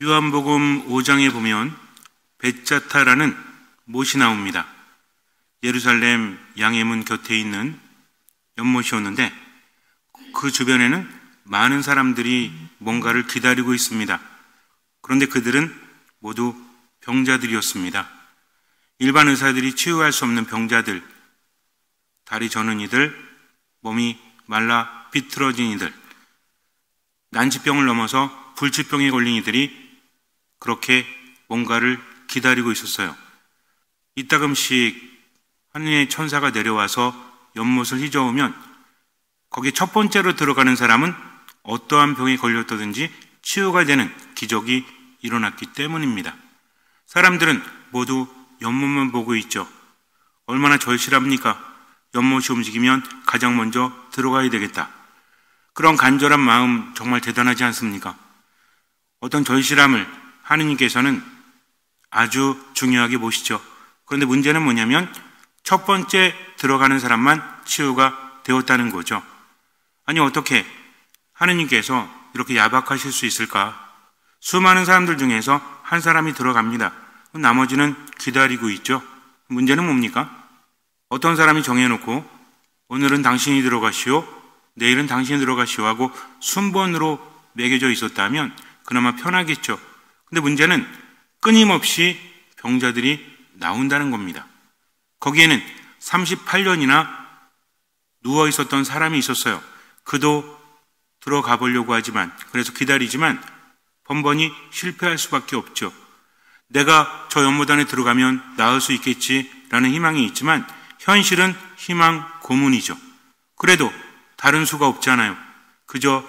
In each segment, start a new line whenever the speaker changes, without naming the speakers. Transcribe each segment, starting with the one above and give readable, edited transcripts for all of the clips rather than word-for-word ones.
요한복음 5장에 보면 벳자타라는 못이 나옵니다. 예루살렘 양해문 곁에 있는 연못이었는데 그 주변에는 많은 사람들이 뭔가를 기다리고 있습니다. 그런데 그들은 모두 병자들이었습니다. 일반 의사들이 치유할 수 없는 병자들, 다리 저는 이들, 몸이 말라 비틀어진 이들, 난치병을 넘어서 불치병에 걸린 이들이 그렇게 뭔가를 기다리고 있었어요. 이따금씩 하느님의 천사가 내려와서 연못을 휘저으면 거기에 첫 번째로 들어가는 사람은 어떠한 병에 걸렸다든지 치유가 되는 기적이 일어났기 때문입니다. 사람들은 모두 연못만 보고 있죠. 얼마나 절실합니까? 연못이 움직이면 가장 먼저 들어가야 되겠다. 그런 간절한 마음 정말 대단하지 않습니까? 어떤 절실함을 하느님께서는 아주 중요하게 보시죠. 그런데 문제는 뭐냐면 첫 번째 들어가는 사람만 치유가 되었다는 거죠. 아니 어떻게 하느님께서 이렇게 야박하실 수 있을까? 수많은 사람들 중에서 한 사람이 들어갑니다. 나머지는 기다리고 있죠. 문제는 뭡니까? 어떤 사람이 정해놓고 오늘은 당신이 들어가시오, 내일은 당신이 들어가시오 하고 순번으로 매겨져 있었다면 그나마 편하겠죠. 근데 문제는 끊임없이 병자들이 나온다는 겁니다. 거기에는 38년이나 누워 있었던 사람이 있었어요. 그도 들어가 보려고 하지만, 그래서 기다리지만 번번이 실패할 수밖에 없죠. 내가 저 연못 안에 들어가면 나을 수 있겠지라는 희망이 있지만 현실은 희망 고문이죠. 그래도 다른 수가 없잖아요. 그저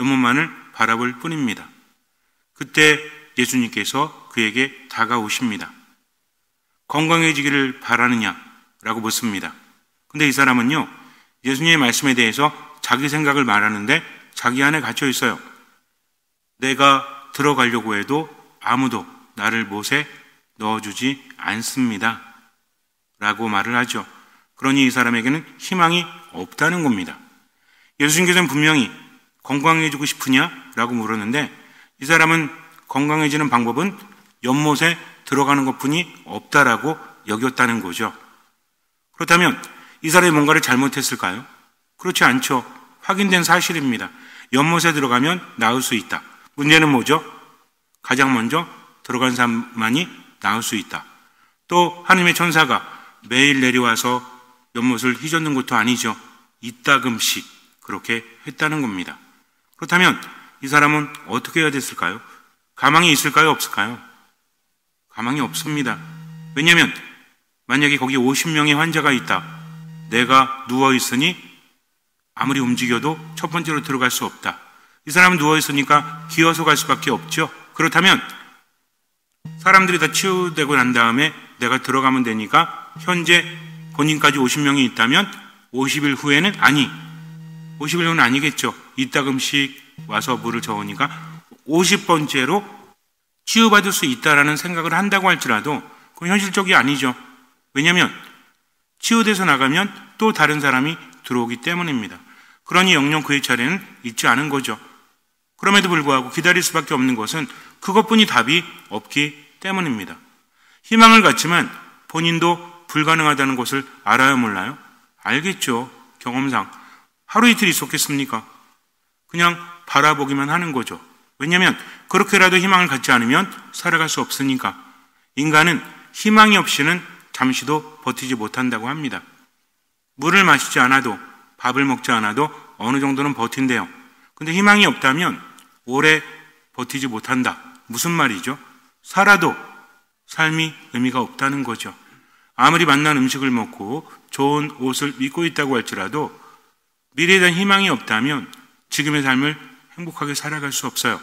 연못만을 바라볼 뿐입니다. 그때 예수님께서 그에게 다가오십니다. 건강해지기를 바라느냐라고 묻습니다. 근데 이 사람은요, 예수님의 말씀에 대해서 자기 생각을 말하는데 자기 안에 갇혀 있어요. 내가 들어가려고 해도 아무도 나를 못에 넣어주지 않습니다. 라고 말을 하죠. 그러니 이 사람에게는 희망이 없다는 겁니다. 예수님께서는 분명히 건강해지고 싶으냐? 라고 물었는데 이 사람은 건강해지는 방법은 연못에 들어가는 것뿐이 없다라고 여겼다는 거죠. 그렇다면 이 사람이 뭔가를 잘못했을까요? 그렇지 않죠. 확인된 사실입니다. 연못에 들어가면 나을 수 있다. 문제는 뭐죠? 가장 먼저 들어간 사람만이 나을 수 있다. 또 하나님의 천사가 매일 내려와서 연못을 휘젓는 것도 아니죠. 이따금씩 그렇게 했다는 겁니다. 그렇다면 이 사람은 어떻게 해야 됐을까요? 가망이 있을까요? 없을까요? 가망이 없습니다. 왜냐하면 만약에 거기 50명의 환자가 있다. 내가 누워있으니 아무리 움직여도 첫 번째로 들어갈 수 없다. 이 사람은 누워있으니까 기어서 갈 수밖에 없죠. 그렇다면 사람들이 다 치유되고 난 다음에 내가 들어가면 되니까 현재 본인까지 50명이 있다면 50일 후에는 50일 후는 아니겠죠. 이따금씩 와서 물을 저으니까 50번째로 치유받을 수 있다라는 생각을 한다고 할지라도 그건 현실적이 아니죠. 왜냐하면 치유돼서 나가면 또 다른 사람이 들어오기 때문입니다. 그러니 영영 그의 차례는 있지 않은 거죠. 그럼에도 불구하고 기다릴 수밖에 없는 것은 그것뿐이 답이 없기 때문입니다. 희망을 갖지만 본인도 불가능하다는 것을 알아요, 몰라요? 알겠죠. 경험상. 하루 이틀 있었겠습니까? 그냥 바라보기만 하는 거죠. 왜냐하면 그렇게라도 희망을 갖지 않으면 살아갈 수 없으니까. 인간은 희망이 없이는 잠시도 버티지 못한다고 합니다. 물을 마시지 않아도, 밥을 먹지 않아도 어느 정도는 버틴대요. 근데 희망이 없다면 오래 버티지 못한다. 무슨 말이죠? 살아도 삶이 의미가 없다는 거죠. 아무리 맛난 음식을 먹고 좋은 옷을 입고 있다고 할지라도 미래에 대한 희망이 없다면 지금의 삶을 행복하게 살아갈 수 없어요.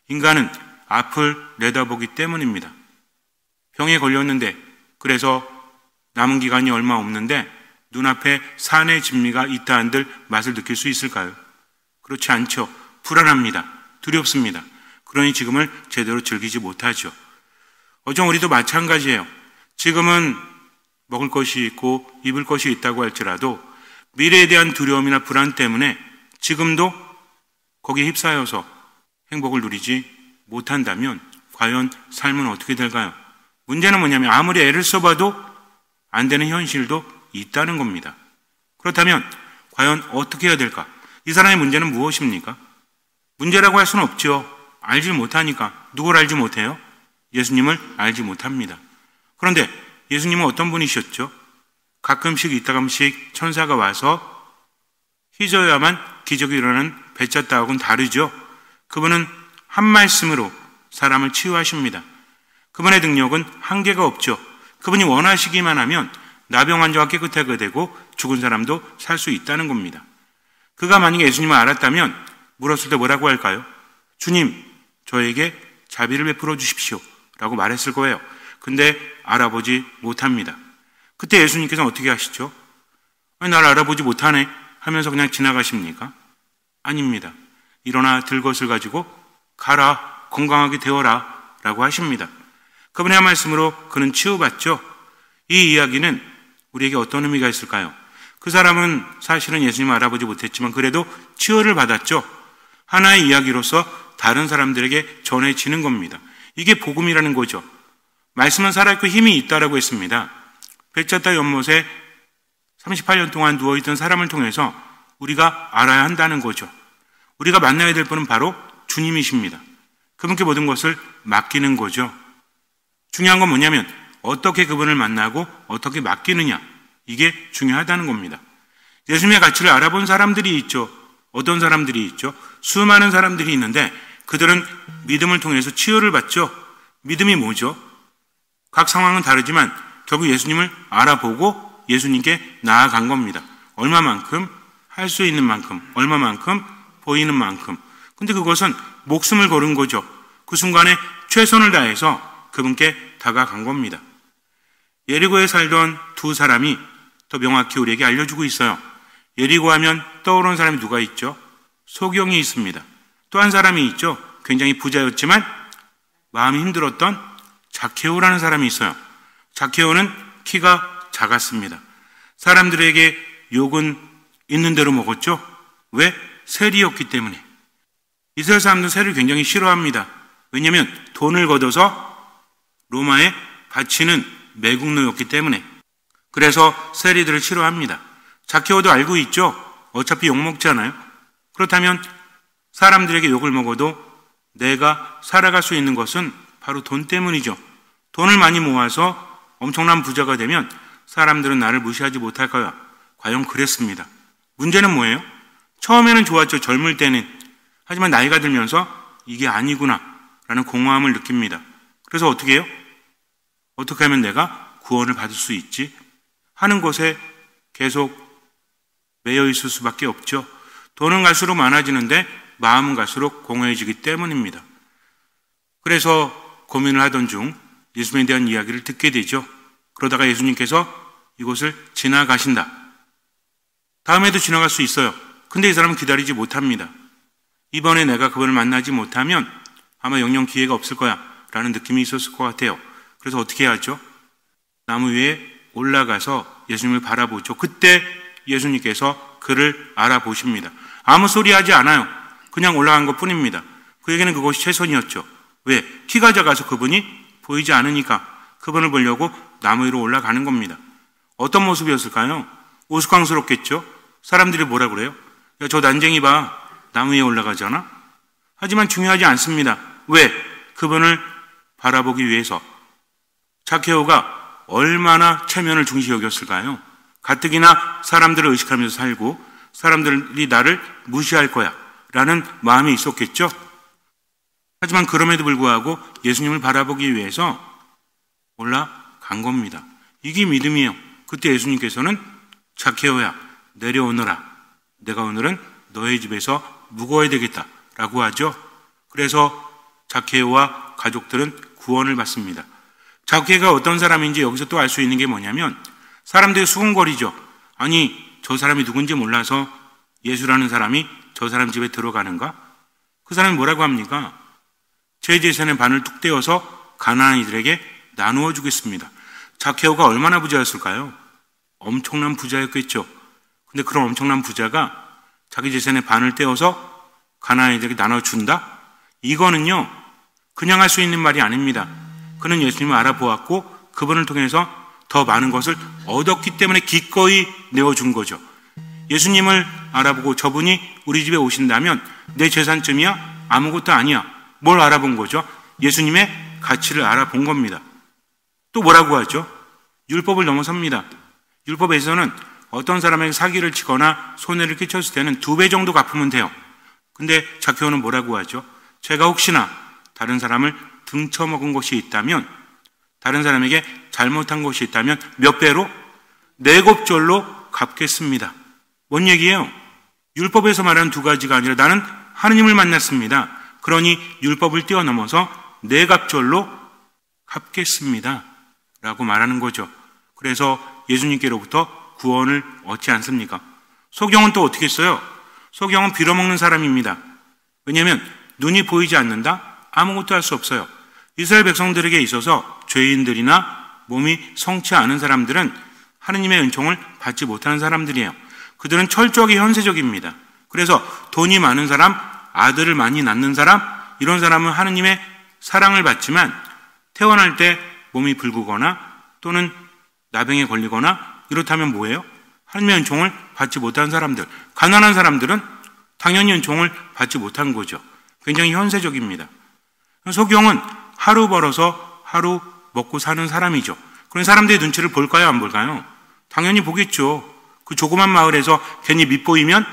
인간은 앞을 내다보기 때문입니다. 병에 걸렸는데, 그래서 남은 기간이 얼마 없는데 눈앞에 산의 진미가 있다 한들 맛을 느낄 수 있을까요? 그렇지 않죠. 불안합니다. 두렵습니다. 그러니 지금을 제대로 즐기지 못하죠. 어쩜 우리도 마찬가지예요. 지금은 먹을 것이 있고 입을 것이 있다고 할지라도 미래에 대한 두려움이나 불안 때문에 지금도 거기에 휩싸여서 행복을 누리지 못한다면 과연 삶은 어떻게 될까요? 문제는 뭐냐면 아무리 애를 써봐도 안 되는 현실도 있다는 겁니다. 그렇다면 과연 어떻게 해야 될까? 이 사람의 문제는 무엇입니까? 문제라고 할 수는 없죠. 알지 못하니까. 누굴 알지 못해요? 예수님을 알지 못합니다. 그런데 예수님은 어떤 분이셨죠? 가끔씩 이따금씩 천사가 와서 휘저어야만 기적이 일어나는 배짱따하고는 다르죠. 그분은 한 말씀으로 사람을 치유하십니다. 그분의 능력은 한계가 없죠. 그분이 원하시기만 하면 나병 환자가 깨끗하게 되고 죽은 사람도 살 수 있다는 겁니다. 그가 만약에 예수님을 알았다면 물었을 때 뭐라고 할까요? 주님, 저에게 자비를 베풀어 주십시오 라고 말했을 거예요. 근데 알아보지 못합니다. 그때 예수님께서는 어떻게 하시죠? 날 알아보지 못하네 하면서 그냥 지나가십니까? 아닙니다. 일어나 들 것을 가지고 가라, 건강하게 되어라 라고 하십니다. 그분의 한 말씀으로 그는 치유받죠. 이 이야기는 우리에게 어떤 의미가 있을까요? 그 사람은 사실은 예수님을 알아보지 못했지만 그래도 치유를 받았죠. 하나의 이야기로서 다른 사람들에게 전해지는 겁니다. 이게 복음이라는 거죠. 말씀은 살아있고 힘이 있다라고 했습니다. 백자따 연못에 38년 동안 누워있던 사람을 통해서 우리가 알아야 한다는 거죠. 우리가 만나야 될 분은 바로 주님이십니다. 그분께 모든 것을 맡기는 거죠. 중요한 건 뭐냐면 어떻게 그분을 만나고 어떻게 맡기느냐, 이게 중요하다는 겁니다. 예수님의 가치를 알아본 사람들이 있죠. 어떤 사람들이 있죠? 수많은 사람들이 있는데 그들은 믿음을 통해서 치유를 받죠. 믿음이 뭐죠? 각 상황은 다르지만 결국 예수님을 알아보고 예수님께 나아간 겁니다. 얼마만큼? 할 수 있는 만큼, 얼마만큼? 보이는 만큼. 근데 그것은 목숨을 걸은 거죠. 그 순간에 최선을 다해서 그분께 다가간 겁니다. 예리고에 살던 두 사람이 더 명확히 우리에게 알려주고 있어요. 예리고 하면 떠오르는 사람이 누가 있죠? 소경이 있습니다. 또 한 사람이 있죠. 굉장히 부자였지만 마음이 힘들었던 자케오라는 사람이 있어요. 자케오는 키가 작았습니다. 사람들에게 욕은 있는 대로 먹었죠. 왜? 세리였기 때문에. 이스라엘 사람들은 세리를 굉장히 싫어합니다. 왜냐하면 돈을 걷어서 로마에 바치는 매국노였기 때문에. 그래서 세리들을 싫어합니다. 자케오도 알고 있죠. 어차피 욕먹잖아요. 그렇다면 사람들에게 욕을 먹어도 내가 살아갈 수 있는 것은 바로 돈 때문이죠. 돈을 많이 모아서 엄청난 부자가 되면 사람들은 나를 무시하지 못할 거야. 과연 그랬습니다. 문제는 뭐예요? 처음에는 좋았죠. 젊을 때는. 하지만 나이가 들면서 이게 아니구나 라는 공허함을 느낍니다. 그래서 어떻게 해요? 어떻게 하면 내가 구원을 받을 수 있지? 하는 것에 계속 매여 있을 수밖에 없죠. 돈은 갈수록 많아지는데 마음은 갈수록 공허해지기 때문입니다. 그래서 고민을 하던 중 예수님에 대한 이야기를 듣게 되죠. 그러다가 예수님께서 이곳을 지나가신다. 다음에도 지나갈 수 있어요. 근데 이 사람은 기다리지 못합니다. 이번에 내가 그분을 만나지 못하면 아마 영영 기회가 없을 거야 라는 느낌이 있었을 것 같아요. 그래서 어떻게 해야죠? 나무 위에 올라가서 예수님을 바라보죠. 그때 예수님께서 그를 알아보십니다. 아무 소리 하지 않아요. 그냥 올라간 것 뿐입니다. 그에게는 그것이 최선이었죠. 왜? 키가 작아서 그분이 보이지 않으니까 그분을 보려고 나무 위로 올라가는 겁니다. 어떤 모습이었을까요? 우스꽝스럽겠죠? 사람들이 뭐라 그래요? 야, 저 난쟁이 봐. 나무 위에 올라가잖아? 하지만 중요하지 않습니다. 왜? 그분을 바라보기 위해서. 자케오가 얼마나 체면을 중시 여겼을까요? 가뜩이나 사람들을 의식하면서 살고 사람들이 나를 무시할 거야 라는 마음이 있었겠죠? 하지만 그럼에도 불구하고 예수님을 바라보기 위해서 올라간 겁니다. 이게 믿음이에요. 그때 예수님께서는 자케오야 내려오너라. 내가 오늘은 너의 집에서 묵어야 되겠다 라고 하죠. 그래서 자케오와 가족들은 구원을 받습니다. 자케오가 어떤 사람인지 여기서 또 알 수 있는 게 뭐냐면 사람들이 수군거리죠. 아니 저 사람이 누군지 몰라서 예수라는 사람이 저 사람 집에 들어가는가? 그 사람이 뭐라고 합니까? 제 재산의 반을 뚝 떼어서 가난한 이들에게 나누어 주겠습니다. 자케오가 얼마나 부자였을까요? 엄청난 부자였겠죠. 근데 그런 엄청난 부자가 자기 재산의 반을 떼어서 가난한 이들에게 나눠준다? 이거는요 그냥 할 수 있는 말이 아닙니다. 그는 예수님을 알아보았고 그분을 통해서 더 많은 것을 얻었기 때문에 기꺼이 내어준 거죠. 예수님을 알아보고 저분이 우리 집에 오신다면 내 재산쯤이야? 아무것도 아니야. 뭘 알아본 거죠? 예수님의 가치를 알아본 겁니다. 또 뭐라고 하죠? 율법을 넘어섭니다. 율법에서는 어떤 사람에게 사기를 치거나 손해를 끼쳤을 때는 2배 정도 갚으면 돼요. 근데 zakhe오는 뭐라고 하죠? 제가 혹시나 다른 사람을 등쳐먹은 것이 있다면, 다른 사람에게 잘못한 것이 있다면 몇 배로? 4곱절로 갚겠습니다. 뭔 얘기예요? 율법에서 말하는 2가지가 아니라 나는 하느님을 만났습니다. 그러니 율법을 뛰어넘어서 4갑절로 갚겠습니다. 라고 말하는 거죠. 그래서 예수님께로부터 구원을 얻지 않습니까? 소경은 또 어떻게 했어요? 소경은 빌어먹는 사람입니다. 왜냐하면 눈이 보이지 않는다? 아무것도 할 수 없어요. 이스라엘 백성들에게 있어서 죄인들이나 몸이 성치 않은 사람들은 하느님의 은총을 받지 못하는 사람들이에요. 그들은 철저하게 현세적입니다. 그래서 돈이 많은 사람, 아들을 많이 낳는 사람, 이런 사람은 하느님의 사랑을 받지만 태어날 때 몸이 붉거나 또는 나병에 걸리거나 이렇다면 뭐예요? 하느님의 은총을 받지 못한 사람들. 가난한 사람들은 당연히 은총을 받지 못한 거죠. 굉장히 현세적입니다. 소경은 하루 벌어서 하루 먹고 사는 사람이죠. 그런 사람들의 눈치를 볼까요? 안 볼까요? 당연히 보겠죠. 그 조그만 마을에서 괜히 밉보이면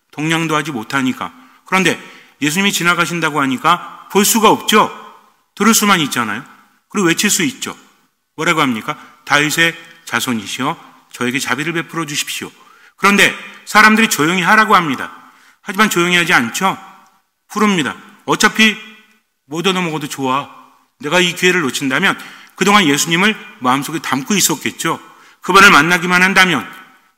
동냥도 하지 못하니까. 그런데 예수님이 지나가신다고 하니까 볼 수가 없죠. 들을 수만 있잖아요. 그리고 외칠 수 있죠. 뭐라고 합니까? 다윗의 자손이시여 저에게 자비를 베풀어 주십시오. 그런데 사람들이 조용히 하라고 합니다. 하지만 조용히 하지 않죠. 부릅니다. 어차피 못 얻어먹어도 좋아. 내가 이 기회를 놓친다면 그동안 예수님을 마음속에 담고 있었겠죠. 그분을 만나기만 한다면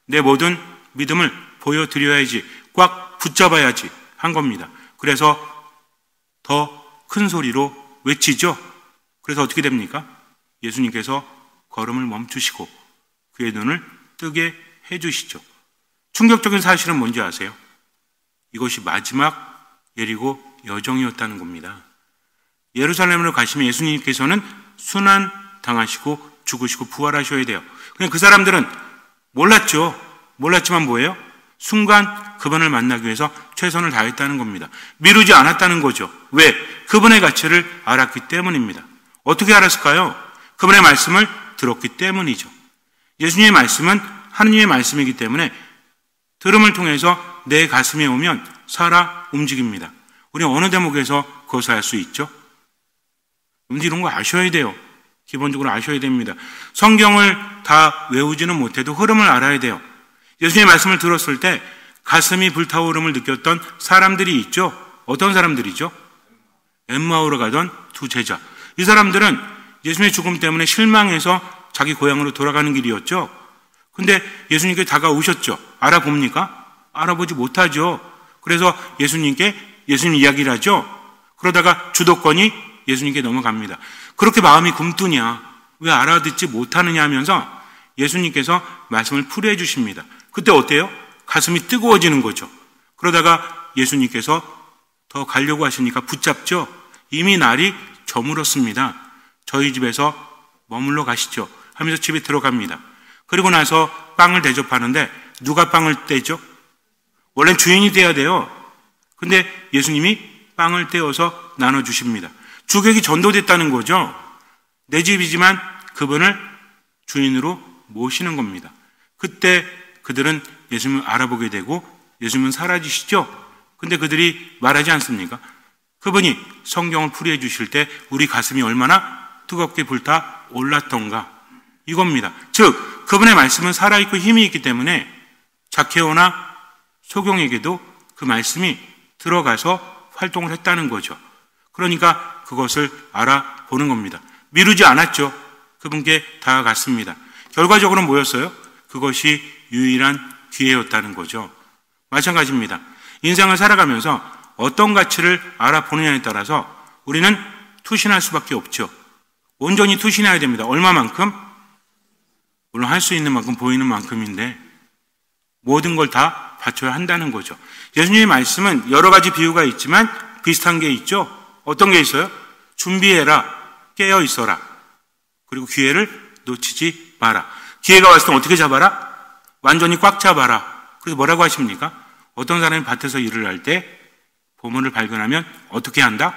내 모든 믿음을 보여드려야지, 꽉 붙잡아야지 한 겁니다. 그래서 더 큰 소리로 외치죠. 그래서 어떻게 됩니까? 예수님께서 걸음을 멈추시고 그의 눈을 뜨게 해주시죠. 충격적인 사실은 뭔지 아세요? 이것이 마지막 예리고 여정이었다는 겁니다. 예루살렘으로 가시면 예수님께서는 순환당하시고 죽으시고 부활하셔야 돼요. 그냥 그 사람들은 몰랐죠. 몰랐지만 뭐예요? 순간 그분을 만나기 위해서 최선을 다했다는 겁니다. 미루지 않았다는 거죠. 왜? 그분의 가치를 알았기 때문입니다. 어떻게 알았을까요? 그분의 말씀을 들었기 때문이죠. 예수님의 말씀은 하느님의 말씀이기 때문에 들음을 통해서 내 가슴에 오면 살아 움직입니다. 우리는 어느 대목에서 그것을 알 수 있죠? 이런 거 아셔야 돼요. 기본적으로 아셔야 됩니다. 성경을 다 외우지는 못해도 흐름을 알아야 돼요. 예수님의 말씀을 들었을 때 가슴이 불타오름을 느꼈던 사람들이 있죠. 어떤 사람들이죠? 엠마오로 가던 2 제자. 이 사람들은 예수님의 죽음 때문에 실망해서 자기 고향으로 돌아가는 길이었죠. 근데 예수님께 다가오셨죠. 알아봅니까? 알아보지 못하죠. 그래서 예수님 이야기를 하죠. 그러다가 주도권이 예수님께 넘어갑니다. 그렇게 마음이 굼뜨냐, 왜 알아듣지 못하느냐 하면서 예수님께서 말씀을 풀이해 주십니다. 그때 어때요? 가슴이 뜨거워지는 거죠. 그러다가 예수님께서 더 가려고 하시니까 붙잡죠. 이미 날이 저물었습니다. 저희 집에서 머물러 가시죠 하면서 집에 들어갑니다. 그리고 나서 빵을 대접하는데 누가 빵을 떼죠? 원래 주인이 떼야 돼요. 근데 예수님이 빵을 떼어서 나눠주십니다. 주객이 전도됐다는 거죠. 내 집이지만 그분을 주인으로 모시는 겁니다. 그때 그들은 예수님을 알아보게 되고 예수님은 사라지시죠. 근데 그들이 말하지 않습니까? 그분이 성경을 풀이해 주실 때 우리 가슴이 얼마나 뜨겁게 불타 올랐던가, 이겁니다. 즉 그분의 말씀은 살아있고 힘이 있기 때문에 zakhe오나 소경에게도 그 말씀이 들어가서 활동을 했다는 거죠. 그러니까 그것을 알아보는 겁니다. 미루지 않았죠. 그분께 다가갔습니다. 결과적으로 뭐였어요? 그것이 유일한 기회였다는 거죠. 마찬가지입니다. 인생을 살아가면서 어떤 가치를 알아보느냐에 따라서 우리는 투신할 수밖에 없죠. 온전히 투신해야 됩니다. 얼마만큼? 물론 할 수 있는 만큼, 보이는 만큼인데 모든 걸 다 바쳐야 한다는 거죠. 예수님의 말씀은 여러 가지 비유가 있지만 비슷한 게 있죠. 어떤 게 있어요? 준비해라. 깨어 있어라. 그리고 기회를 놓치지 마라. 기회가 왔을 때 어떻게 잡아라? 완전히 꽉 잡아라. 그래서 뭐라고 하십니까? 어떤 사람이 밭에서 일을 할 때 보물을 발견하면 어떻게 한다?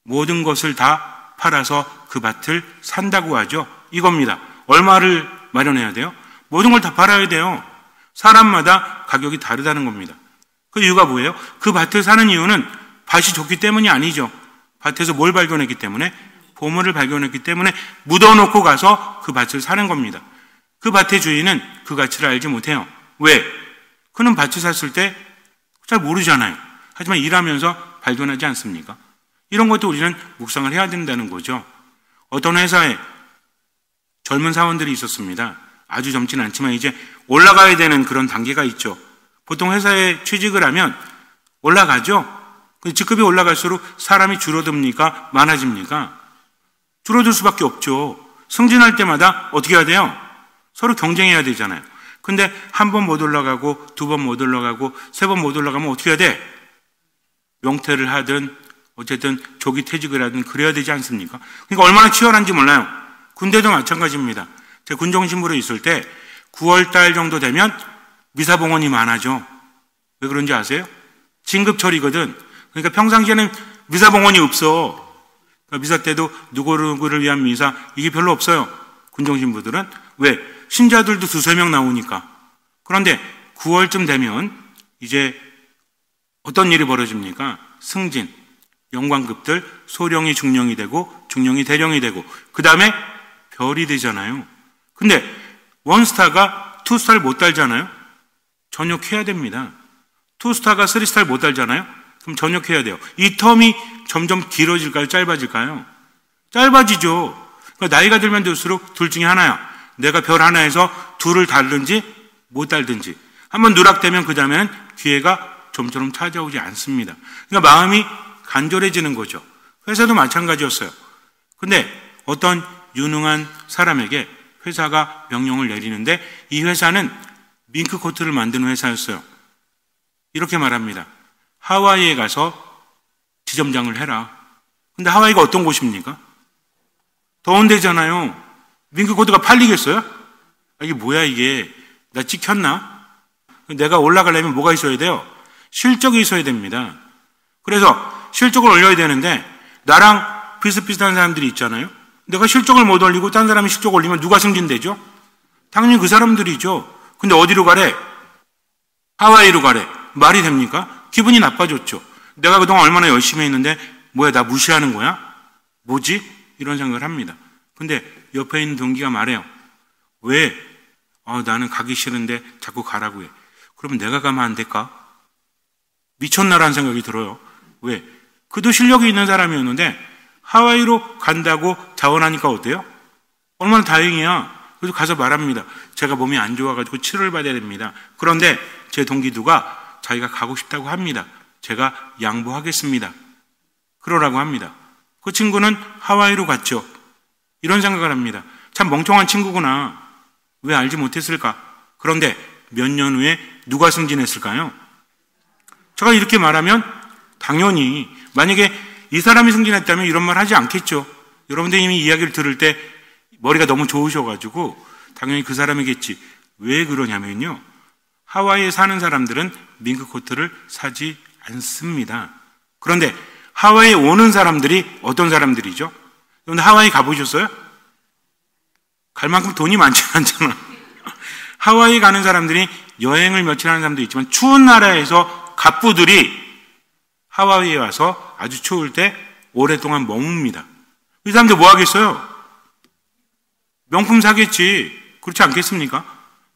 모든 것을 다 팔아서 그 밭을 산다고 하죠. 이겁니다. 얼마를 마련해야 돼요? 모든 걸 다 팔아야 돼요. 사람마다 가격이 다르다는 겁니다. 그 이유가 뭐예요? 그 밭을 사는 이유는 밭이 좋기 때문이 아니죠. 밭에서 뭘 발견했기 때문에? 보물을 발견했기 때문에 묻어놓고 가서 그 밭을 사는 겁니다. 그 밭의 주인은 그 가치를 알지 못해요. 왜? 그는 밭을 샀을 때 잘 모르잖아요. 하지만 일하면서 발견하지 않습니까? 이런 것도 우리는 묵상을 해야 된다는 거죠. 어떤 회사에 젊은 사원들이 있었습니다. 아주 젊진 않지만 이제 올라가야 되는 그런 단계가 있죠. 보통 회사에 취직을 하면 올라가죠. 직급이 올라갈수록 사람이 줄어듭니까? 많아집니까? 줄어들 수밖에 없죠. 승진할 때마다 어떻게 해야 돼요? 서로 경쟁해야 되잖아요. 근데 한 번 못 올라가고 두 번 못 올라가고 세 번 못 올라가면 어떻게 해야 돼? 명퇴를 하든 어쨌든 조기 퇴직을 하든 그래야 되지 않습니까? 그러니까 얼마나 치열한지 몰라요. 군대도 마찬가지입니다. 제가 군정신부로 있을 때 9월 달 정도 되면 미사봉원이 많아져. 왜 그런지 아세요? 진급철이거든. 그러니까 평상시에는 미사봉원이 없어. 그러니까 미사 때도 누구를 위한 미사 이게 별로 없어요. 군정신부들은. 왜? 신자들도 두세 명 나오니까. 그런데 9월쯤 되면 이제 어떤 일이 벌어집니까? 승진, 영광급들, 소령이 중령이 되고 중령이 대령이 되고 그 다음에 별이 되잖아요. 근데 원스타가 투스타를 못 달잖아요. 전역해야 됩니다. 투스타가 쓰리스타를 못 달잖아요. 그럼 전역해야 돼요. 이 텀이 점점 길어질까요? 짧아질까요? 짧아지죠. 그러니까 나이가 들면 들수록 둘 중에 하나야. 내가 별 하나에서 둘을 달든지 못 달든지. 한번 누락되면 그 다음에는 기회가 좀처럼 찾아오지 않습니다. 그러니까 마음이 간절해지는 거죠. 회사도 마찬가지였어요. 근데 어떤 유능한 사람에게 회사가 명령을 내리는데 이 회사는 밍크코트를 만드는 회사였어요. 이렇게 말합니다. 하와이에 가서 지점장을 해라. 근데 하와이가 어떤 곳입니까? 더운 데잖아요. 밍크코트가 팔리겠어요? 이게 뭐야 이게. 나 찍혔나? 내가 올라가려면 뭐가 있어야 돼요? 실적이 있어야 됩니다. 그래서 실적을 올려야 되는데 나랑 비슷비슷한 사람들이 있잖아요. 내가 실적을 못 올리고 딴 사람이 실적 올리면 누가 승진되죠? 당연히 그 사람들이죠. 근데 어디로 가래? 하와이로 가래. 말이 됩니까? 기분이 나빠졌죠. 내가 그동안 얼마나 열심히 했는데 뭐야 나 무시하는 거야? 뭐지? 이런 생각을 합니다. 근데 옆에 있는 동기가 말해요. 왜? 나는 가기 싫은데 자꾸 가라고 해. 그러면 내가 가면 안 될까? 미쳤나라는 생각이 들어요. 왜? 그도 실력이 있는 사람이었는데 하와이로 간다고 자원하니까 어때요? 얼마나 다행이야. 그래서 가서 말합니다. 제가 몸이 안 좋아가지고 치료를 받아야 됩니다. 그런데 제 동기두가 자기가 가고 싶다고 합니다. 제가 양보하겠습니다. 그러라고 합니다. 그 친구는 하와이로 갔죠. 이런 생각을 합니다. 참 멍청한 친구구나. 왜 알지 못했을까? 그런데 몇 년 후에 누가 승진했을까요? 제가 이렇게 말하면 당연히 만약에 이 사람이 승진했다면 이런 말 하지 않겠죠. 여러분들 이미 이야기를 들을 때 머리가 너무 좋으셔가지고 당연히 그 사람이겠지. 왜 그러냐면요. 하와이에 사는 사람들은 밍크코트를 사지 않습니다. 그런데 하와이에 오는 사람들이 어떤 사람들이죠? 그런데 하와이 가보셨어요? 갈 만큼 돈이 많지 않잖아. 하와이 가는 사람들이 여행을 며칠 하는 사람도 있지만 추운 나라에서 갑부들이 하와이에 와서 아주 추울 때 오랫동안 머뭅니다. 이 사람들 뭐 하겠어요? 명품 사겠지. 그렇지 않겠습니까?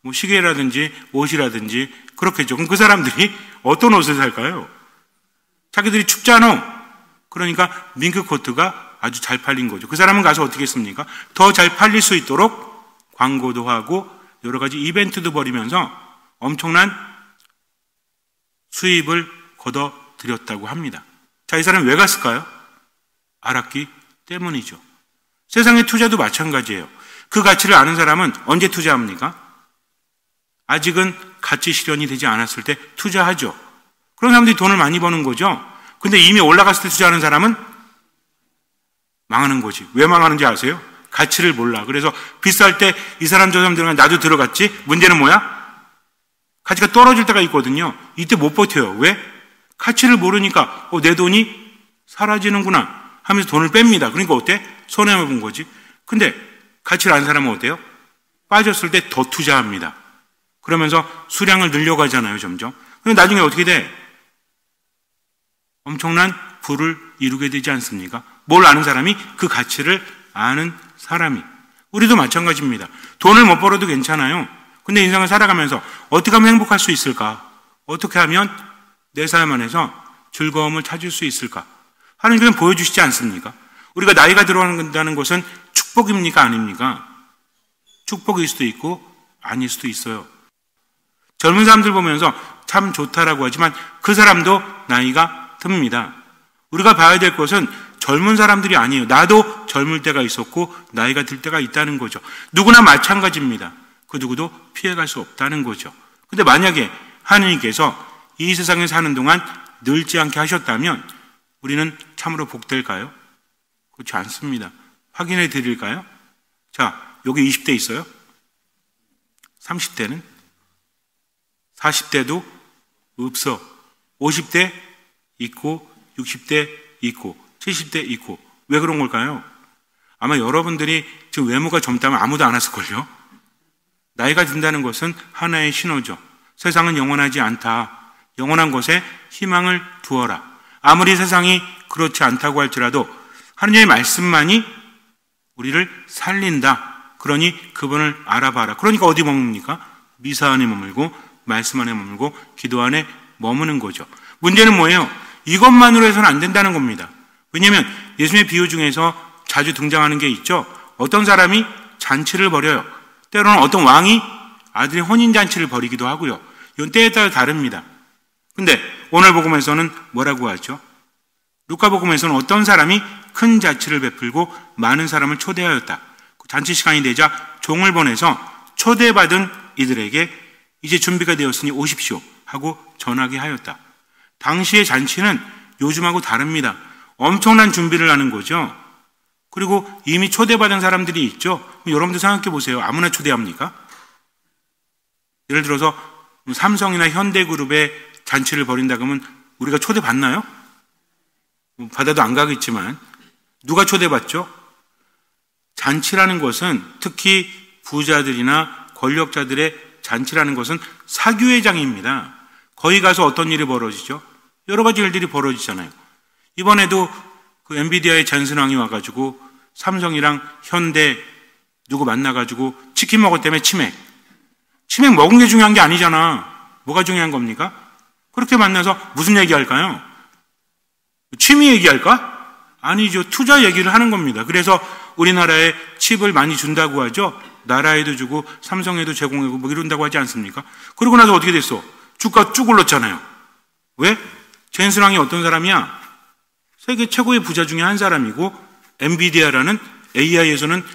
뭐 시계라든지 옷이라든지 그렇겠죠. 그럼 그 사람들이 어떤 옷을 살까요? 자기들이 춥잖아. 그러니까 밍크코트가 아주 잘 팔린 거죠. 그 사람은 가서 어떻게 했습니까? 더 잘 팔릴 수 있도록 광고도 하고 여러 가지 이벤트도 벌이면서 엄청난 수입을 거둬들였다고 합니다. 자, 이 사람이 왜 갔을까요? 알았기 때문이죠. 세상의 투자도 마찬가지예요. 그 가치를 아는 사람은 언제 투자합니까? 아직은 가치 실현이 되지 않았을 때 투자하죠. 그런 사람들이 돈을 많이 버는 거죠. 근데 이미 올라갔을 때 투자하는 사람은 망하는 거지. 왜 망하는지 아세요? 가치를 몰라. 그래서 비쌀 때 이 사람 저 사람 들어가면 나도 들어갔지. 문제는 뭐야? 가치가 떨어질 때가 있거든요. 이때 못 버텨요. 왜? 가치를 모르니까 내 돈이 사라지는구나 하면서 돈을 뺍니다. 그러니까 어때? 손해만 본 거지. 근데 가치를 아는 사람은 어때요? 빠졌을 때 더 투자합니다. 그러면서 수량을 늘려가잖아요, 점점. 근데 나중에 어떻게 돼? 엄청난 부를 이루게 되지 않습니까? 뭘 아는 사람이? 그 가치를 아는 사람이. 우리도 마찬가지입니다. 돈을 못 벌어도 괜찮아요. 근데 인생을 살아가면서 어떻게 하면 행복할 수 있을까? 어떻게 하면 내 삶 안에서 즐거움을 찾을 수 있을까? 하나님께서는 보여주시지 않습니까? 우리가 나이가 들어간다는 것은 축복입니까? 아닙니까? 축복일 수도 있고 아닐 수도 있어요. 젊은 사람들 보면서 참 좋다라고 하지만 그 사람도 나이가 듭니다. 우리가 봐야 될 것은 젊은 사람들이 아니에요. 나도 젊을 때가 있었고 나이가 들 때가 있다는 거죠. 누구나 마찬가지입니다. 그 누구도 피해갈 수 없다는 거죠. 근데 만약에 하느님께서 이 세상에 사는 동안 늙지 않게 하셨다면 우리는 참으로 복될까요? 그렇지 않습니다. 확인해 드릴까요? 자, 여기 20대 있어요? 30대는? 40대도 없어. 50대 있고 60대 있고 70대 있고. 왜 그런 걸까요? 아마 여러분들이 지금 외모가 젊다면 아무도 안 왔을걸요? 나이가 든다는 것은 하나의 신호죠. 세상은 영원하지 않다. 영원한 것에 희망을 두어라. 아무리 세상이 그렇지 않다고 할지라도 하느님의 말씀만이 우리를 살린다. 그러니 그분을 알아봐라. 그러니까 어디 머뭅니까? 미사 안에 머물고 말씀 안에 머물고 기도 안에 머무는 거죠. 문제는 뭐예요? 이것만으로 해서는 안 된다는 겁니다. 왜냐하면 예수님의 비유 중에서 자주 등장하는 게 있죠. 어떤 사람이 잔치를 벌여요. 때로는 어떤 왕이 아들의 혼인잔치를 벌이기도 하고요. 이건 때에 따라 다릅니다. 근데 오늘 복음에서는 뭐라고 하죠? 루카 복음에서는 어떤 사람이 큰 잔치를 베풀고 많은 사람을 초대하였다. 잔치 시간이 되자 종을 보내서 초대받은 이들에게 이제 준비가 되었으니 오십시오 하고 전하게 하였다. 당시의 잔치는 요즘하고 다릅니다. 엄청난 준비를 하는 거죠. 그리고 이미 초대받은 사람들이 있죠. 여러분들 생각해 보세요. 아무나 초대합니까? 예를 들어서 삼성이나 현대그룹의 잔치를 벌인다 그러면 우리가 초대받나요? 받아도 안 가겠지만 누가 초대받죠? 잔치라는 것은 특히 부자들이나 권력자들의 잔치라는 것은 사교회장입니다. 거기 가서 어떤 일이 벌어지죠? 여러 가지 일들이 벌어지잖아요. 이번에도 그 엔비디아의 젠슨 왕이 와가지고 삼성이랑 현대 누구 만나가지고 치킨 먹었다며 치맥 먹은 게 중요한 게 아니잖아. 뭐가 중요한 겁니까? 그렇게 만나서 무슨 얘기할까요? 취미 얘기할까? 아니죠. 투자 얘기를 하는 겁니다. 그래서 우리나라에 칩을 많이 준다고 하죠. 나라에도 주고 삼성에도 제공하고 뭐 이런다고 하지 않습니까? 그러고 나서 어떻게 됐어? 주가 쭉 올랐잖아요. 왜? 젠슨 왕이 어떤 사람이야? 세계 최고의 부자 중에 한 사람이고 엔비디아라는 AI에서는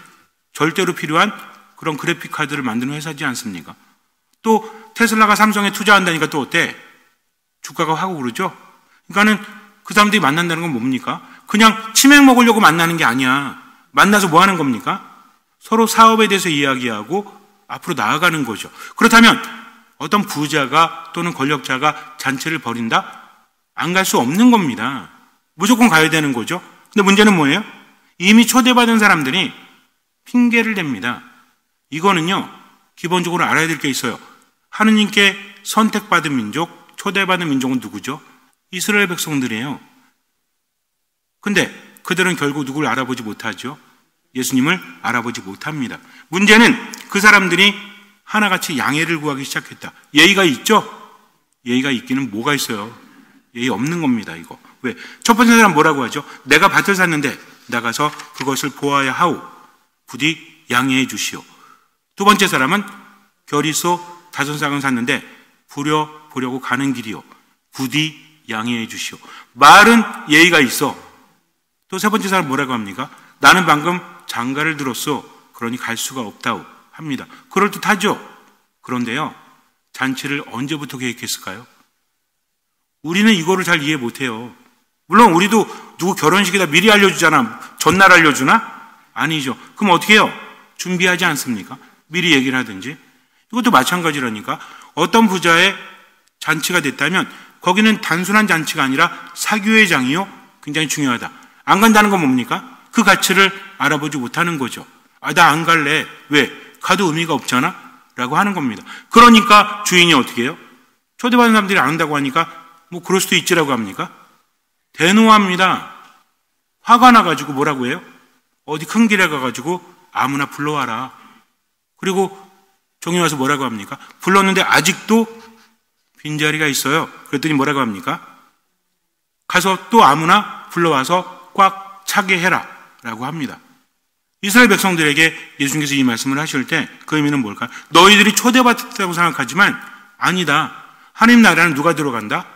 절대로 필요한 그런 그래픽 카드를 만드는 회사지 않습니까? 또 테슬라가 삼성에 투자한다니까 또 어때? 주가가 확 오르죠? 그러니까는 그 사람들이 만난다는 건 뭡니까? 그냥 치맥 먹으려고 만나는 게 아니야. 만나서 뭐 하는 겁니까? 서로 사업에 대해서 이야기하고 앞으로 나아가는 거죠. 그렇다면 어떤 부자가 또는 권력자가 잔치를 벌인다? 안 갈 수 없는 겁니다. 무조건 가야 되는 거죠. 근데 문제는 뭐예요? 이미 초대받은 사람들이 핑계를 댑니다. 이거는요, 기본적으로 알아야 될 게 있어요. 하느님께 선택받은 민족, 초대받은 민족은 누구죠? 이스라엘 백성들이에요. 근데 그들은 결국 누구를 알아보지 못하죠? 예수님을 알아보지 못합니다. 문제는 그 사람들이 하나같이 양해를 구하기 시작했다. 예의가 있죠? 예의가 있기는 뭐가 있어요? 예의 없는 겁니다, 이거. 왜? 첫 번째 사람 뭐라고 하죠? 내가 밭을 샀는데 나가서 그것을 보아야 하오. 부디 양해해 주시오. 두 번째 사람은 겨리소 5쌍을 샀는데 부려보려고 가는 길이요. 부디 양해해 주시오. 말은 예의가 있어. 또 세 번째 사람 뭐라고 합니까? 나는 방금 장가를 들었어. 그러니 갈 수가 없다고 합니다. 그럴듯하죠? 그런데요, 잔치를 언제부터 계획했을까요? 우리는 이거를 잘 이해 못해요. 물론 우리도 누구 결혼식이다 미리 알려주잖아. 전날 알려주나? 아니죠. 그럼 어떻게 해요? 준비하지 않습니까? 미리 얘기를 하든지. 이것도 마찬가지라니까. 어떤 부자의 잔치가 됐다면 거기는 단순한 잔치가 아니라 사교회장이요. 굉장히 중요하다. 안 간다는 건 뭡니까? 그 가치를 알아보지 못하는 거죠. 나 안 갈래. 왜? 가도 의미가 없잖아? 라고 하는 겁니다. 그러니까 주인이 어떻게 해요? 초대받은 사람들이 안 한다고 하니까 뭐 그럴 수도 있지라고 합니까? 대노합니다. 화가 나가지고 뭐라고 해요? 어디 큰 길에 가가지고 아무나 불러와라. 그리고 종이 와서 뭐라고 합니까? 불렀는데 아직도 빈자리가 있어요. 그랬더니 뭐라고 합니까? 가서 또 아무나 불러와서 꽉 차게 해라 라고 합니다. 이스라엘 백성들에게 예수님께서 이 말씀을 하실 때 그 의미는 뭘까요? 너희들이 초대받았다고 생각하지만 아니다. 하나님 나라는 누가 들어간다?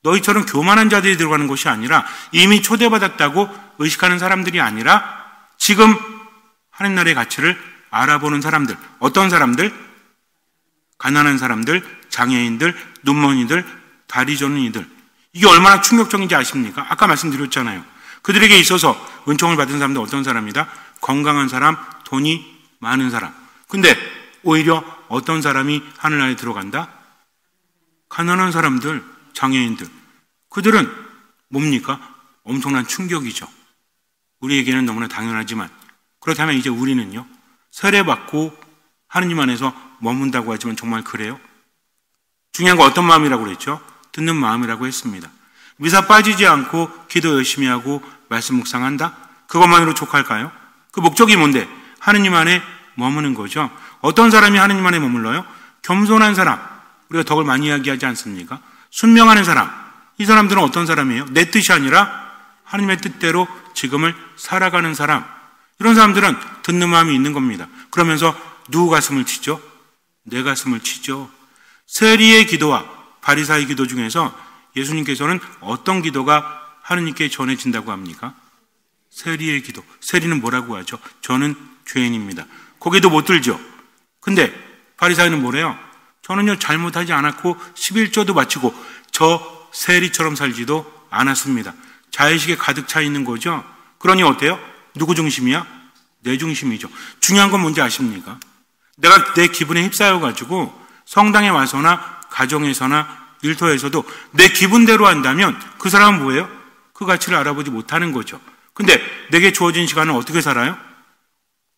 너희처럼 교만한 자들이 들어가는 것이 아니라 이미 초대받았다고 의식하는 사람들이 아니라 지금 하나님 나라의 가치를 알아보는 사람들. 어떤 사람들? 가난한 사람들, 장애인들, 눈먼이들, 다리 저는 이들. 이게 얼마나 충격적인지 아십니까? 아까 말씀드렸잖아요. 그들에게 있어서 은총을 받은 사람들 어떤 사람이다? 건강한 사람, 돈이 많은 사람. 근데 오히려 어떤 사람이 하늘나라에 들어간다? 가난한 사람들, 장애인들. 그들은 뭡니까? 엄청난 충격이죠. 우리에게는 너무나 당연하지만 그렇다면 이제 우리는요. 세례받고 하느님 안에서 머문다고 하지만 정말 그래요? 중요한 건 어떤 마음이라고 그랬죠? 듣는 마음이라고 했습니다. 미사 빠지지 않고 기도 열심히 하고 말씀 묵상한다? 그것만으로 족할까요? 그 목적이 뭔데? 하느님 안에 머무는 거죠. 어떤 사람이 하느님 안에 머물러요? 겸손한 사람. 우리가 덕을 많이 이야기하지 않습니까? 순명하는 사람. 이 사람들은 어떤 사람이에요? 내 뜻이 아니라 하느님의 뜻대로 지금을 살아가는 사람. 이런 사람들은 듣는 마음이 있는 겁니다. 그러면서 누구 가슴을 치죠? 내 가슴을 치죠. 세리의 기도와 바리사의 기도 중에서 예수님께서는 어떤 기도가 하느님께 전해진다고 합니까? 세리의 기도. 세리는 뭐라고 하죠? 저는 죄인입니다. 거기도 못 들죠. 근데 바리사이는 뭐래요? 저는요 잘못하지 않았고 11조도 바치고 저 세리처럼 살지도 않았습니다. 자의식에 가득 차 있는 거죠. 그러니 어때요? 누구 중심이야? 내 중심이죠. 중요한 건 뭔지 아십니까? 내가 내 기분에 휩싸여가지고 성당에 와서나 가정에서나 일터에서도 내 기분대로 한다면 그 사람은 뭐예요? 그 가치를 알아보지 못하는 거죠. 근데 내게 주어진 시간은 어떻게 살아요?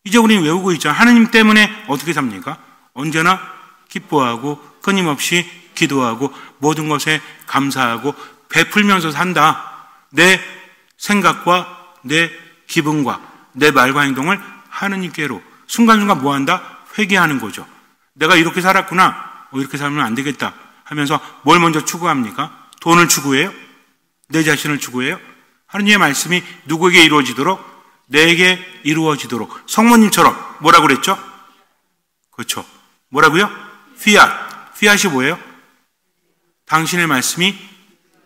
이제 우리는 외우고 있잖아요. 하나님 때문에 어떻게 삽니까? 언제나 기뻐하고 끊임없이 기도하고 모든 것에 감사하고 베풀면서 산다. 내 생각과 내 기분과 내 말과 행동을 하느님께로 순간순간 뭐한다? 회개하는 거죠. 내가 이렇게 살았구나. 이렇게 살면 안 되겠다 하면서 뭘 먼저 추구합니까? 돈을 추구해요? 내 자신을 추구해요? 하느님의 말씀이 누구에게 이루어지도록? 내게 이루어지도록. 성모님처럼 뭐라고 그랬죠? 그렇죠. 뭐라고요? 피앗. 피앗이 뭐예요? 당신의 말씀이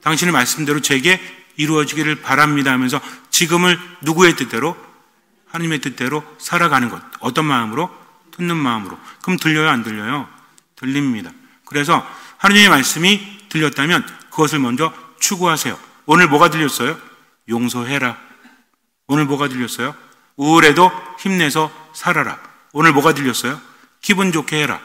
당신의 말씀대로 제게 이루어지기를 바랍니다 하면서 지금을 누구의 뜻대로? 하느님의 뜻대로 살아가는 것. 어떤 마음으로? 듣는 마음으로. 그럼 들려요? 안 들려요? 들립니다. 그래서 하느님의 말씀이 들렸다면 그것을 먼저 추구하세요. 오늘 뭐가 들렸어요? 용서해라. 오늘 뭐가 들렸어요? 우울해도 힘내서 살아라. 오늘 뭐가 들렸어요? 기분 좋게 해라.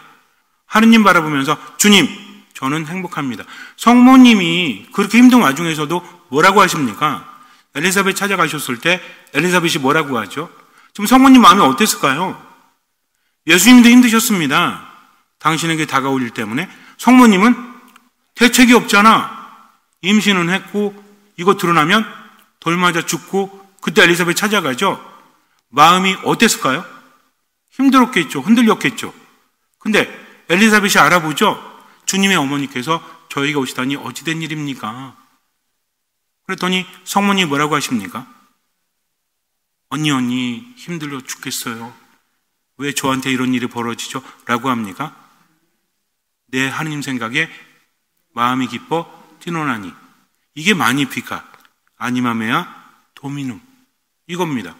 하느님 바라보면서 주님, 저는 행복합니다. 성모님이 그렇게 힘든 와중에서도 뭐라고 하십니까? 엘리사벳 찾아가셨을 때 엘리사벳이 뭐라고 하죠? 지금 성모님 마음이 어땠을까요? 예수님도 힘드셨습니다. 당신에게 다가올 일 때문에. 성모님은 대책이 없잖아. 임신은 했고 이거 드러나면 돌 맞아 죽고 그때 엘리사벳 찾아가죠. 마음이 어땠을까요? 힘들었겠죠. 흔들렸겠죠. 근데 엘리사벳이 알아보죠. 주님의 어머니께서 저희가 오시다니 어찌된 일입니까? 그랬더니 성모님이 뭐라고 하십니까? 언니 힘들어 죽겠어요. 왜 저한테 이런 일이 벌어지죠? 라고 합니까? 내 하느님 생각에 마음이 기뻐 뛰노나니 이게 마니피카 아니마메아 도미눔 이겁니다.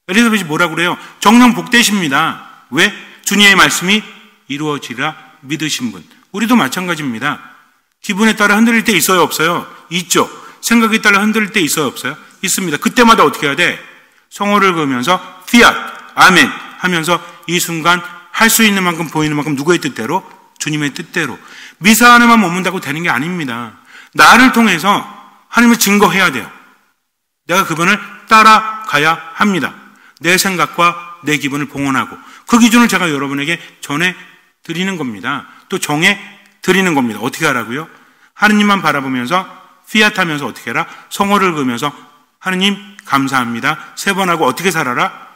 엘리사벳이 뭐라고 그래요? 정녕 복되십니다. 왜? 주님의 말씀이 이루어지라 믿으신 분. 우리도 마찬가지입니다. 기분에 따라 흔들릴 때 있어요? 없어요? 있죠. 생각에 따라 흔들릴 때 있어요? 없어요? 있습니다. 그때마다 어떻게 해야 돼? 성호를 그으면서 피앗, 아멘 하면서 이 순간 할 수 있는 만큼 보이는 만큼 누구의 뜻대로? 주님의 뜻대로. 미사 안에만 머문다고 되는 게 아닙니다. 나를 통해서 하나님을 증거해야 돼요. 내가 그분을 따라가야 합니다. 내 생각과 내 기분을 봉헌하고 그 기준을 제가 여러분에게 전해드리는 겁니다. 또 정해드리는 겁니다. 어떻게 하라고요? 하느님만 바라보면서 피앗하면서 어떻게 해라? 성호를 그으면서 하느님 감사합니다. 3번 하고 어떻게 살아라?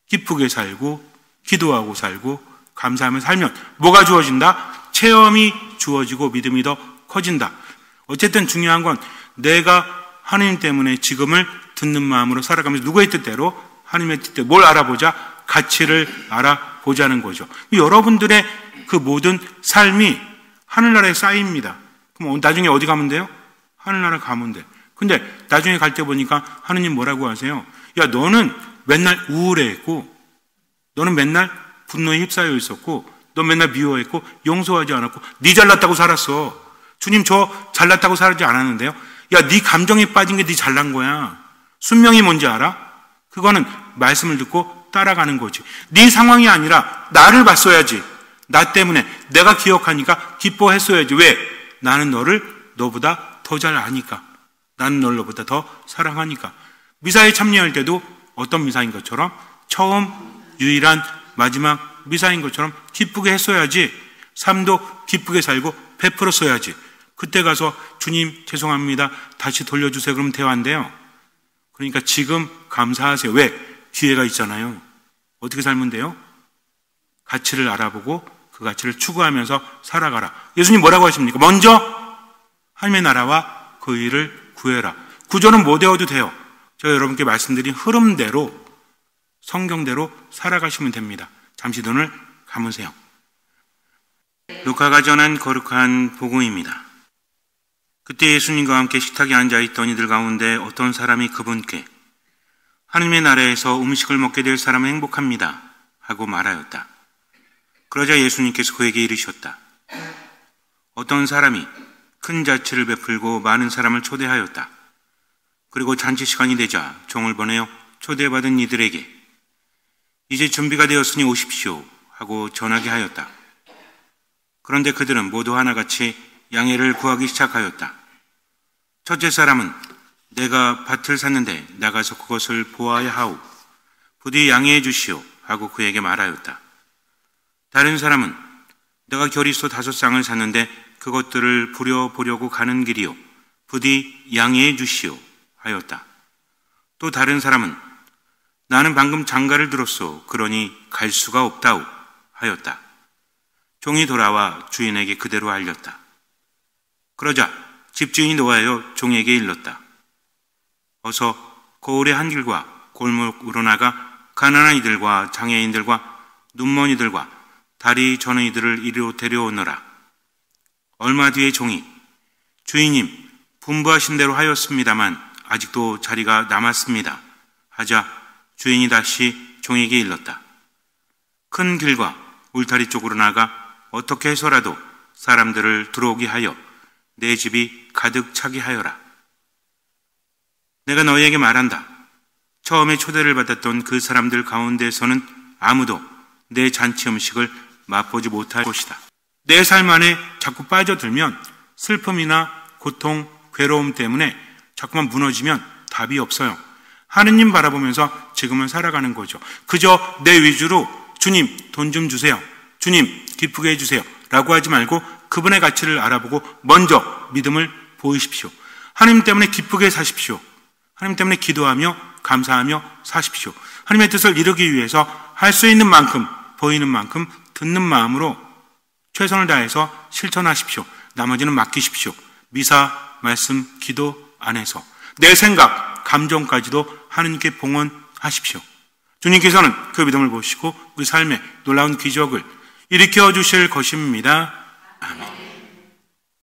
기쁘게 살고 기도하고 살고 감사하며 살면 뭐가 주어진다? 체험이 주어지고 믿음이 더 커진다. 어쨌든 중요한 건 내가 하느님 때문에 지금을 듣는 마음으로 살아가면서 누구의 뜻대로? 하느님의 뜻대로. 뭘 알아보자? 가치를 알아보자는 거죠. 여러분들의 그 모든 삶이 하늘나라에 쌓입니다. 그럼 나중에 어디 가면 돼요? 하늘나라 가면 돼. 근데 나중에 갈 때 보니까 하느님 뭐라고 하세요? 야, 너는 맨날 우울해했고, 너는 맨날 분노에 휩싸여 있었고, 너 맨날 미워했고, 용서하지 않았고, 네 잘났다고 살았어. 주님 저 잘났다고 살지 않았는데요? 야, 네 감정에 빠진 게 네 잘난 거야. 순명이 뭔지 알아? 그거는 말씀을 듣고 따라가는 거지. 네 상황이 아니라 나를 봤어야지. 나 때문에 내가 기억하니까 기뻐했어야지. 왜? 나는 너를 너보다 더 잘 아니까. 나는 너를 너보다 더 사랑하니까. 미사에 참여할 때도 어떤 미사인 것처럼 처음, 유일한, 마지막 미사인 것처럼 기쁘게 했어야지. 삶도 기쁘게 살고 베풀었어야지. 그때 가서 주님 죄송합니다. 다시 돌려주세요. 그러면 대화인데요. 그러니까 지금 감사하세요. 왜? 기회가 있잖아요. 어떻게 살면 돼요? 가치를 알아보고 그 가치를 추구하면서 살아가라. 예수님 뭐라고 하십니까? 먼저 하나님의 나라와 그 일을 구해라. 구조는 못 외워도 돼요. 제가 여러분께 말씀드린 흐름대로 성경대로 살아가시면 됩니다. 잠시 눈을 감으세요. 루카가 전한 거룩한 복음입니다. 그때 예수님과 함께 식탁에 앉아있던 이들 가운데 어떤 사람이 그분께 하나님의 나라에서 음식을 먹게 될 사람은 행복합니다 하고 말하였다. 그러자 예수님께서 그에게 이르셨다. 어떤 사람이 큰 자치를 베풀고 많은 사람을 초대하였다. 그리고 잔치 시간이 되자 종을 보내어 초대받은 이들에게 이제 준비가 되었으니 오십시오 하고 전하게 하였다. 그런데 그들은 모두 하나같이 양해를 구하기 시작하였다. 첫째 사람은 내가 밭을 샀는데 나가서 그것을 보아야 하오. 부디 양해해 주시오 하고 그에게 말하였다. 다른 사람은 내가 겨리소 5쌍을 샀는데 그것들을 부려보려고 가는 길이요. 부디 양해해 주시오 하였다. 또 다른 사람은 나는 방금 장가를 들었소. 그러니 갈 수가 없다오 하였다. 종이 돌아와 주인에게 그대로 알렸다. 그러자 집주인이 노하여 종에게 일렀다. 어서 거울의 한 길과 골목으로 나가 가난한 이들과 장애인들과 눈먼 이들과 다리 저는 이들을 이리로 데려오너라. 얼마 뒤에 종이 주인님 분부하신 대로 하였습니다만 아직도 자리가 남았습니다 하자 주인이 다시 종에게 일렀다. 큰 길과 울타리 쪽으로 나가 어떻게 해서라도 사람들을 들어오게 하여 내 집이 가득 차게 하여라. 내가 너희에게 말한다. 처음에 초대를 받았던 그 사람들 가운데서는 아무도 내 잔치 음식을 맛보지 못할 것이다. 내 삶 안에 자꾸 빠져들면 슬픔이나 고통, 괴로움 때문에 자꾸만 무너지면 답이 없어요. 하느님 바라보면서 지금은 살아가는 거죠. 그저 내 위주로 주님 돈 좀 주세요. 주님 기쁘게 해주세요. 라고 하지 말고 그분의 가치를 알아보고 먼저 믿음을 보이십시오. 하나님 때문에 기쁘게 사십시오. 하나님 때문에 기도하며 감사하며 사십시오. 하나님의 뜻을 이루기 위해서 할 수 있는 만큼 보이는 만큼 듣는 마음으로 최선을 다해서 실천하십시오. 나머지는 맡기십시오. 미사, 말씀, 기도 안에서 내 생각, 감정까지도 하느님께 봉헌하십시오. 주님께서는 그 믿음을 보시고 우리 삶에 놀라운 기적을 일으켜 주실 것입니다. 아멘.